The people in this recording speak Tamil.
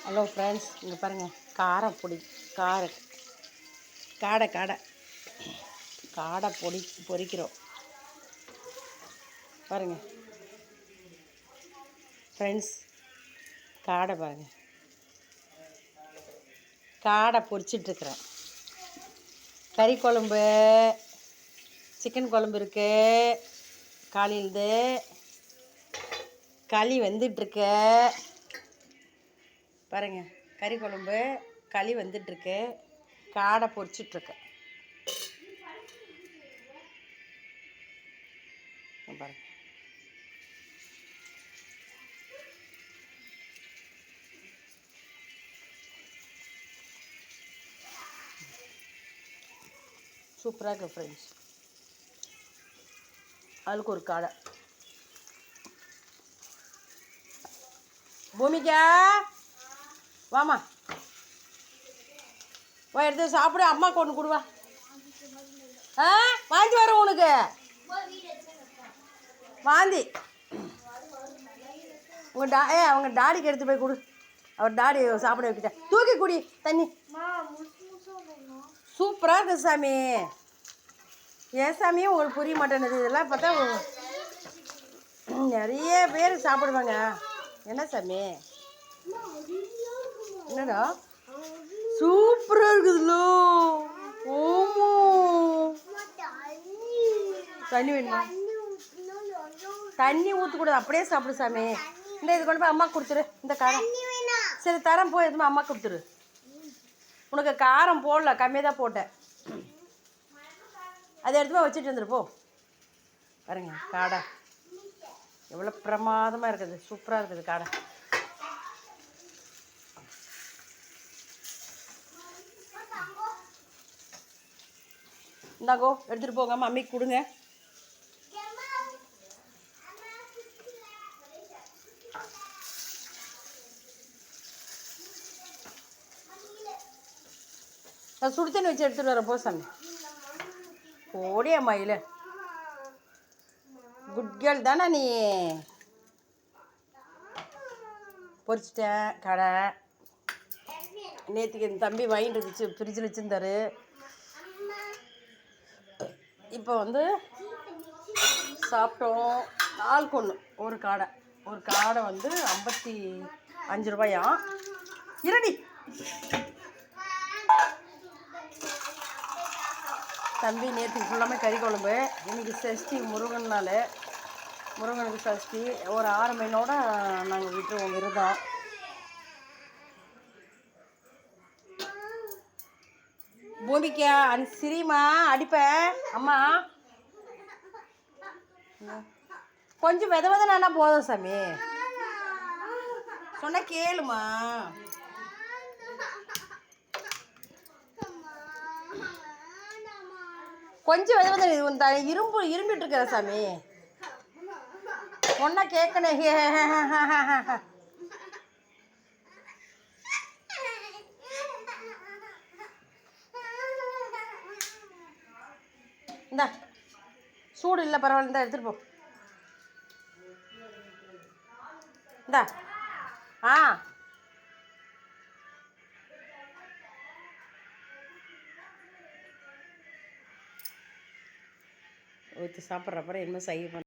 ஹலோ ஃப்ரெண்ட்ஸ், இங்கே பாருங்கள். காரப்பொடி காடை பொரிக்கிறோம் பாருங்கள் ஃப்ரெண்ட்ஸ். காடை பாருங்கள், காடை பொரிச்சிட்ருக்குறேன். கறி குழம்பு, சிக்கன் குழம்பு இருக்குது. காலையிலேருந்து களி வெந்துட்டுருக்கு பாருங்கள். கறி குழம்பு, களி வந்துட்டுருக்கு. காடை பொரிச்சிட்ருக்கேன் பாருங்கள். சூப்பராக இருக்குது ஃப்ரெண்ட்ஸ். அதுக்கு ஒரு காடை. பூமிக்கா வாமா, வா எடுத்து சாப்பிடு. அம்மாவுக்கு ஒன்று கொடுவா. வாந்தி வரும் உனக்கு, வாந்தி. அவங்க டாடிக்கு எடுத்து போய் கொடு. அவர் டாடி சாப்பிட வைக்கிட்டேன். தூக்கி குடி தண்ணி. சூப்பராக இருக்குது சாமி. ஏன் சாமியும் உங்களுக்கு புரிய மாட்டேன்னுது. இதெல்லாம் பார்த்தா நிறைய பேர் சாப்பிடுவாங்க. என்ன சாமி? என்னடா சூப்பராக இருக்குதுல்ல? ஓமோ, தண்ணி வேணுமா? தண்ணி ஊற்றக்கூடாது, அப்படியே சாப்பிடு சாமி. இந்த இது கொண்டு போய் அம்மா கொடுத்துரு. இந்த காரம் சரி தரம் போய் எதுவுமே அம்மா கொடுத்துரு. உனக்கு காரம் போடல, கம்மியாக தான் போட்டேன். அதை எடுத்து போய் வச்சுட்டு வந்துரு போ. பாருங்க காடை எவ்வளோ பிரமாதமாக இருக்குது. சூப்பராக இருக்குது காடை. இந்தாங்கோ எடுத்துகிட்டு போங்க, மம்மிக்கு கொடுங்க. நான் சுடு தண்ணி வச்சு எடுத்துகிட்டு வரேன். போ சாமி, ஓடி அம்மாயில். குட் கேர்ள் தானே நீ. பொரிச்சிட்டேன் கடை. நேற்றுக்கு என் தம்பி வாங்கிட்டு இருந்துச்சு, ஃப்ரிட்ஜில் வச்சுருந்தாரு. இப்போ வந்து சாப்பிட்டோம். நாளுக்கு ஒன்று. ஒரு காடை வந்து 55 ரூபாயா. இரடி தம்பி நேற்றுக்கு ஃபுல்லாமே கறி குழம்பு. இன்றைக்கி சஷ்டி, முருகனுக்கு சஷ்டி. ஒரு 6 மணியோட நாங்கள் விட்டுருவோம் விரதம். பூமிக்கா சிரிமா அடிப்பேன் அம்மா. கொஞ்சம் விதவிதனா போதும் சாமி. சொன்ன கேளுமா. கொஞ்சம் விதவிதனை இரும்பிட்டு இருக்கிற சாமி. ஒன்னா கேட்கணும். இந்த சூடு இல்லை, பரவாயில்ல. இந்த எடுத்துகிட்டு போ. இந்த ஊற்றி சாப்பிட்றப்பறம் என்ன செய்ய